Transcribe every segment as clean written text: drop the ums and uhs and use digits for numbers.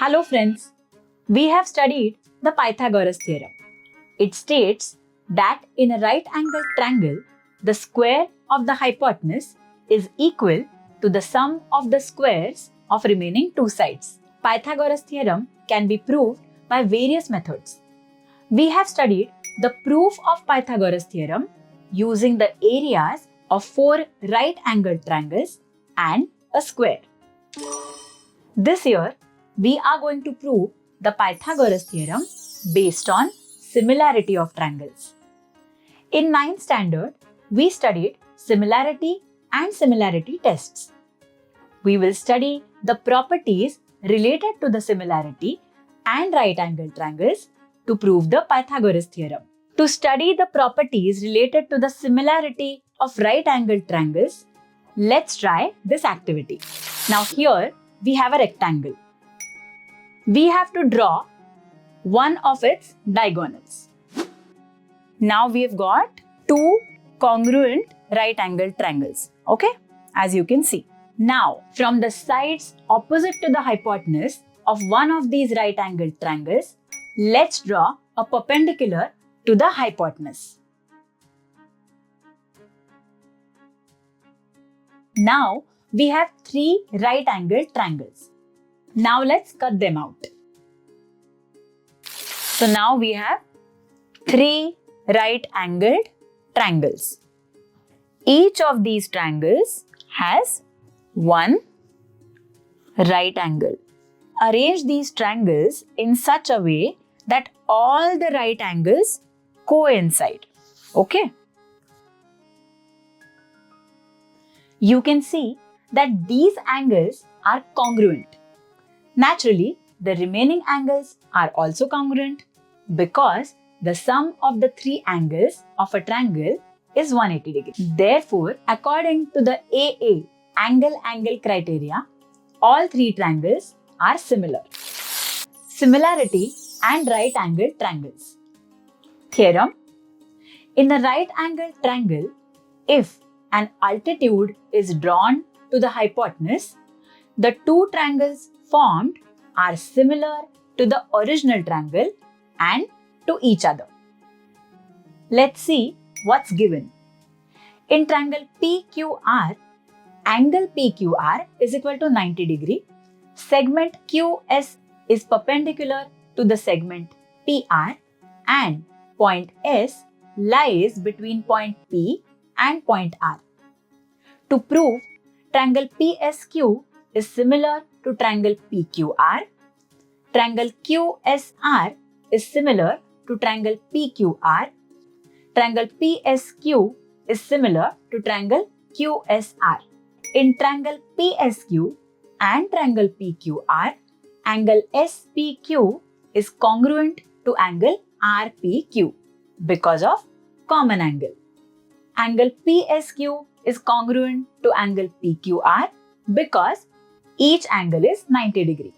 Hello friends, we have studied the Pythagoras theorem. It states that in a right angled triangle, the square of the hypotenuse is equal to the sum of the squares of remaining two sides. Pythagoras theorem can be proved by various methods. We have studied the proof of Pythagoras theorem using the areas of four right angled triangles and a square. This year, we are going to prove the Pythagoras theorem based on similarity of triangles. In 9th standard, we studied similarity and similarity tests. We will study the properties related to the similarity and right angled triangles to prove the Pythagoras theorem. To study the properties related to the similarity of right angled triangles, let's try this activity. Now here we have a rectangle. We have to draw one of its diagonals. Now we've got two congruent right angled triangles, okay? As you can see. Now, from the sides opposite to the hypotenuse of one of these right angled triangles, let's draw a perpendicular to the hypotenuse. Now, we have three right angled triangles. Now let's cut them out. So now we have three right angled triangles. Each of these triangles has one right angle. Arrange these triangles in such a way that all the right angles coincide. Okay? You can see that these angles are congruent. Naturally, the remaining angles are also congruent because the sum of the three angles of a triangle is 180 degrees. Therefore, according to the AA angle-angle criteria, all three triangles are similar. Similarity and right angled triangles. Theorem: in the right angled triangle, if an altitude is drawn to the hypotenuse, the two triangles formed are similar to the original triangle and to each other. Let's see what's given. In triangle PQR, angle PQR is equal to 90 degree. Segment QS is perpendicular to the segment PR and point S lies between point P and point R. To prove triangle PSQ is similar to triangle PQR, triangle QSR is similar to triangle PQR, triangle PSQ is similar to triangle QSR. In triangle PSQ and triangle PQR, angle SPQ is congruent to angle RPQ because of common angle. Angle PSQ is congruent to angle PQR because each angle is 90 degree.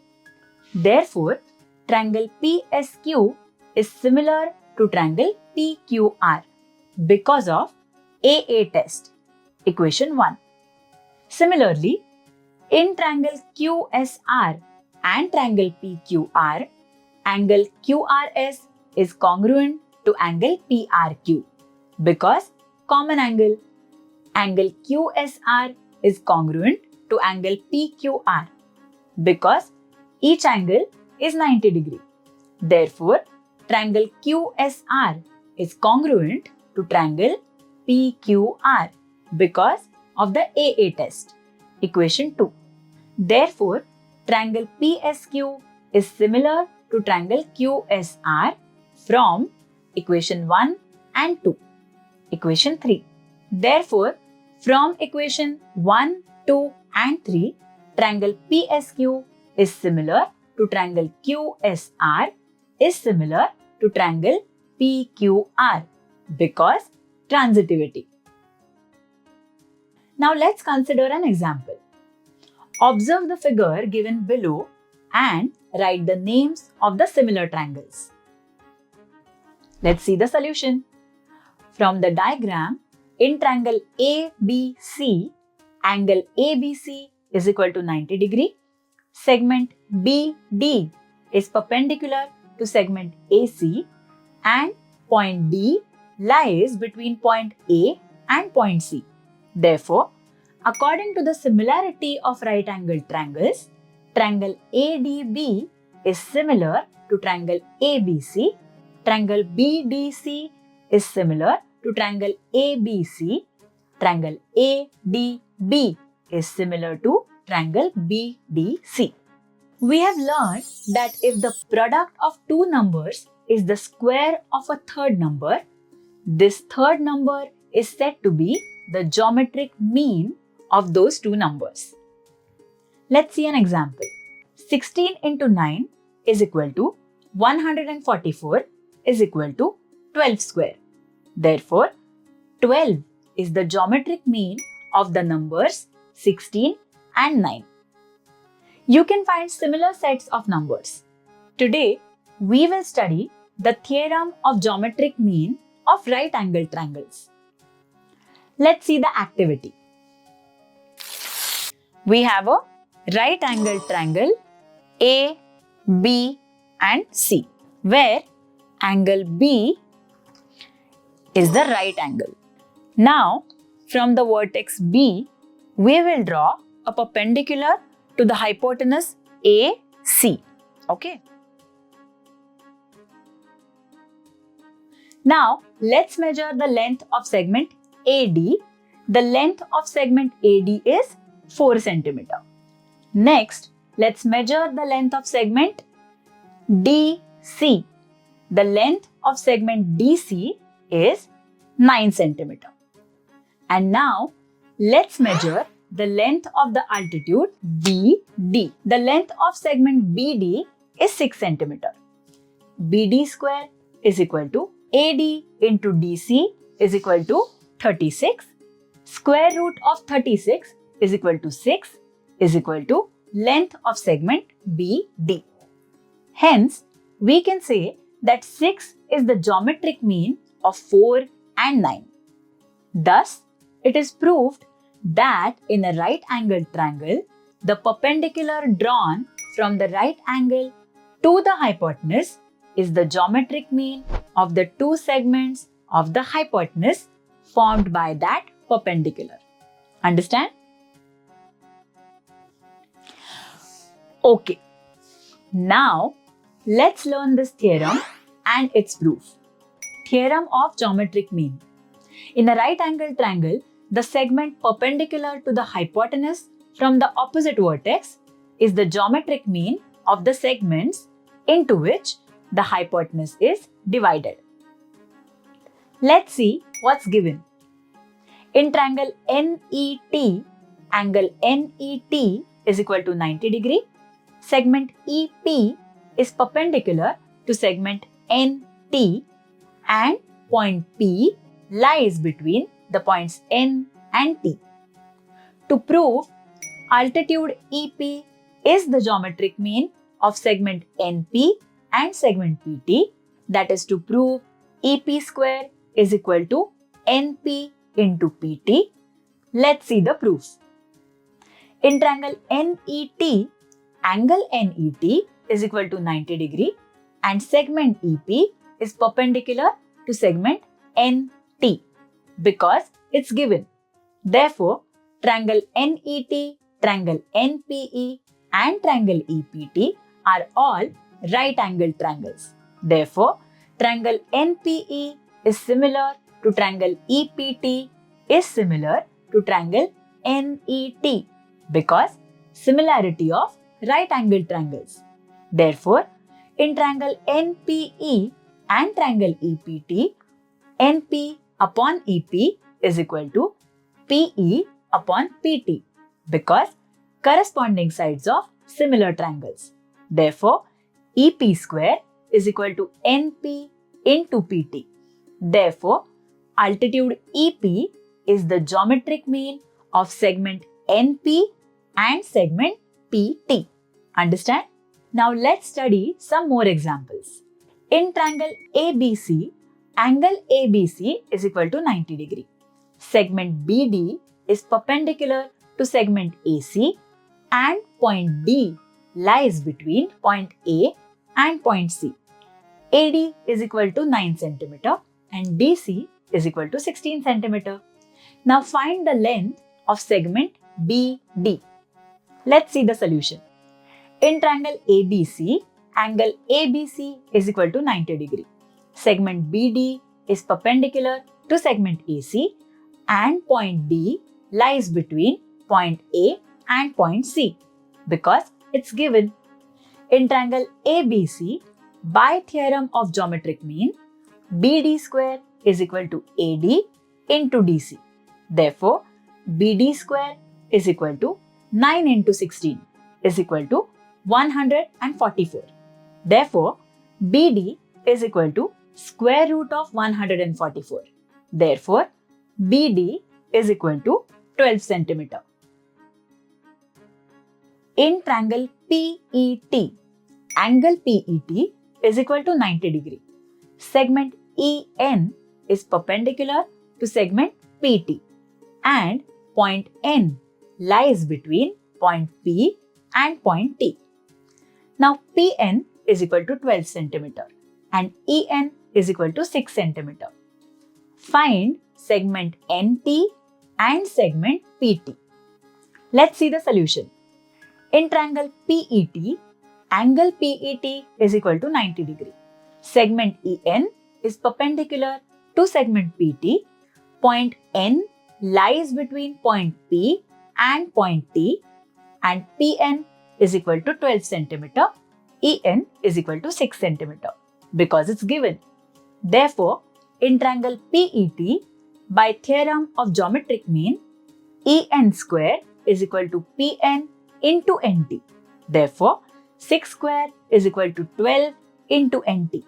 Therefore, triangle PSQ is similar to triangle PQR because of AA test, equation 1. Similarly, in triangle QSR and triangle PQR, angle QRS is congruent to angle PRQ because common angle. Angle QSR is congruent to angle PQR because each angle is 90 degree. Therefore, triangle QSR is congruent to triangle PQR because of the AA test, equation 2. Therefore, triangle PSQ is similar to triangle QSR from equation 1 and 2, equation 3. Therefore, from equation 1, 2 and 3, triangle PSQ is similar to triangle QSR is similar to triangle PQR because transitivity. Now let's consider an example. Observe the figure given below and write the names of the similar triangles. Let's see the solution. From the diagram, in triangle ABC, angle ABC is equal to 90 degree. Segment BD is perpendicular to segment AC and point D lies between point A and point C. Therefore, according to the similarity of right-angled triangles, triangle ADB is similar to triangle ABC, triangle BDC is similar to triangle ABC, triangle ADB is similar to triangle BDC. We have learned that if the product of two numbers is the square of a third number, this third number is said to be the geometric mean of those two numbers. Let's see an example. 16 into 9 is equal to 144 is equal to 12 square. Therefore, 12 is the geometric mean of the numbers 16 and 9. You can find similar sets of numbers. Today, we will study the theorem of geometric mean of right-angled triangles. Let's see the activity. We have a right-angled triangle A, B and C, where angle B is the right angle. Now, from the vertex B, we will draw a perpendicular to the hypotenuse AC. Okay. Now, let's measure the length of segment AD. The length of segment AD is 4 cm. Next, let's measure the length of segment DC. The length of segment DC is 9 cm. And now, let's measure the length of the altitude BD. The length of segment BD is 6 cm. BD square is equal to AD into DC is equal to 36. Square root of 36 is equal to 6 is equal to length of segment BD. Hence, we can say that 6 is the geometric mean of 4 and 9. Thus, it is proved that in a right-angled triangle, the perpendicular drawn from the right angle to the hypotenuse is the geometric mean of the two segments of the hypotenuse formed by that perpendicular. Understand? Okay. Now, let's learn this theorem and its proof. Theorem of geometric mean. In a right-angled triangle, the segment perpendicular to the hypotenuse from the opposite vertex is the geometric mean of the segments into which the hypotenuse is divided. Let's see what's given. In triangle NET, angle NET is equal to 90 degree. Segment EP is perpendicular to segment NT and point P lies between the points N and T. To prove altitude EP is the geometric mean of segment NP and segment PT, that is to prove EP square is equal to NP into PT. Let's see the proof. In triangle NET, angle NET is equal to 90 degree and segment EP is perpendicular to segment NT because it's given. Therefore, triangle NET, triangle NPE and triangle EPT are all right-angled triangles. Therefore, triangle NPE is similar to triangle EPT is similar to triangle NET because similarity of right-angled triangles. Therefore, in triangle NPE and triangle EPT, NP upon EP is equal to PE upon PT because corresponding sides of similar triangles. Therefore, EP square is equal to NP into PT. Therefore, altitude EP is the geometric mean of segment NP and segment PT. Understand? Now let's study some more examples. In triangle ABC, angle ABC is equal to 90 degree. Segment BD is perpendicular to segment AC and point D lies between point A and point C. AD is equal to 9 cm and DC is equal to 16 cm. Now find the length of segment BD. Let's see the solution. In triangle ABC, angle ABC is equal to 90 degree. Segment BD is perpendicular to segment AC and point D lies between point A and point C because it's given. In triangle ABC, by theorem of geometric mean, BD square is equal to AD into DC. Therefore, BD square is equal to 9 into 16 is equal to 144. Therefore, BD is equal to square root of 144. Therefore, BD is equal to 12 centimeter. In triangle PET, angle PET is equal to 90 degree. Segment EN is perpendicular to segment PT and point N lies between point P and point T. Now PN is equal to 12 cm and EN is equal to 6 cm. Find segment NT and segment PT. Let's see the solution. In triangle PET, angle PET is equal to 90 degree. Segment EN is perpendicular to segment PT. Point N lies between point P and point T and PN is equal to 12 cm. EN is equal to 6 cm because it's given. Therefore, in triangle PET, by theorem of geometric mean, EN square is equal to PN into NT. Therefore, 6 square is equal to 12 into NT.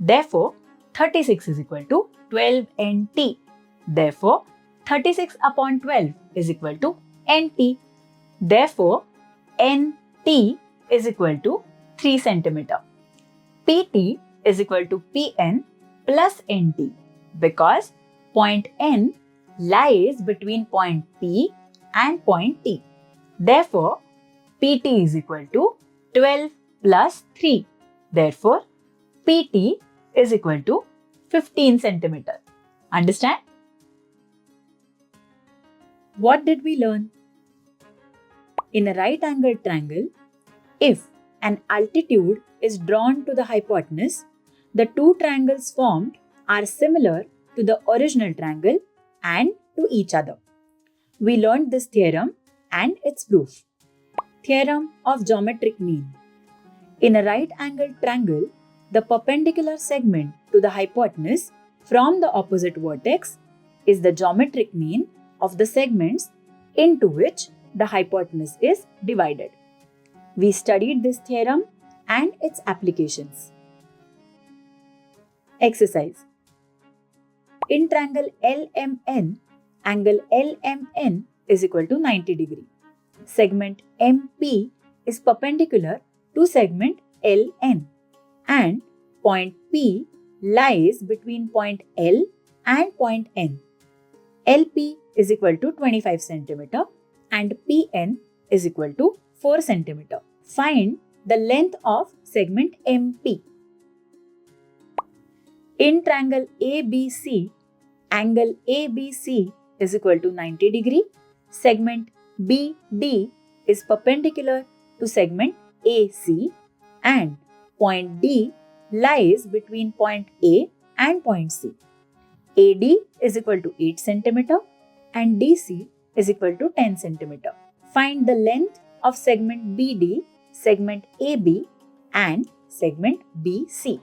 Therefore, 36 is equal to 12 NT. Therefore, 36 upon 12 is equal to NT. Therefore, NT is equal to 3 cm. PT is equal to PN plus NT because point N lies between point P and point T. Therefore, PT is equal to 12 plus 3. Therefore, PT is equal to 15 cm. Understand? What did we learn? In a right-angled triangle, if an altitude is drawn to the hypotenuse, the two triangles formed are similar to the original triangle and to each other. We learned this theorem and its proof. Theorem of geometric mean. In a right-angled triangle, the perpendicular segment to the hypotenuse from the opposite vertex is the geometric mean of the segments into which the hypotenuse is divided. We studied this theorem and its applications. Exercise. In triangle LMN, angle LMN is equal to 90 degree. Segment MP is perpendicular to segment LN and point P lies between point L and point N. LP is equal to 25 cm and PN is equal to 4 cm. Find the length of segment MP. In triangle ABC, angle ABC is equal to 90 degree. Segment BD is perpendicular to segment AC and point D lies between point A and point C. AD is equal to 8 cm and DC is equal to 10 cm. Find the length of segment BD, segment AB and segment BC.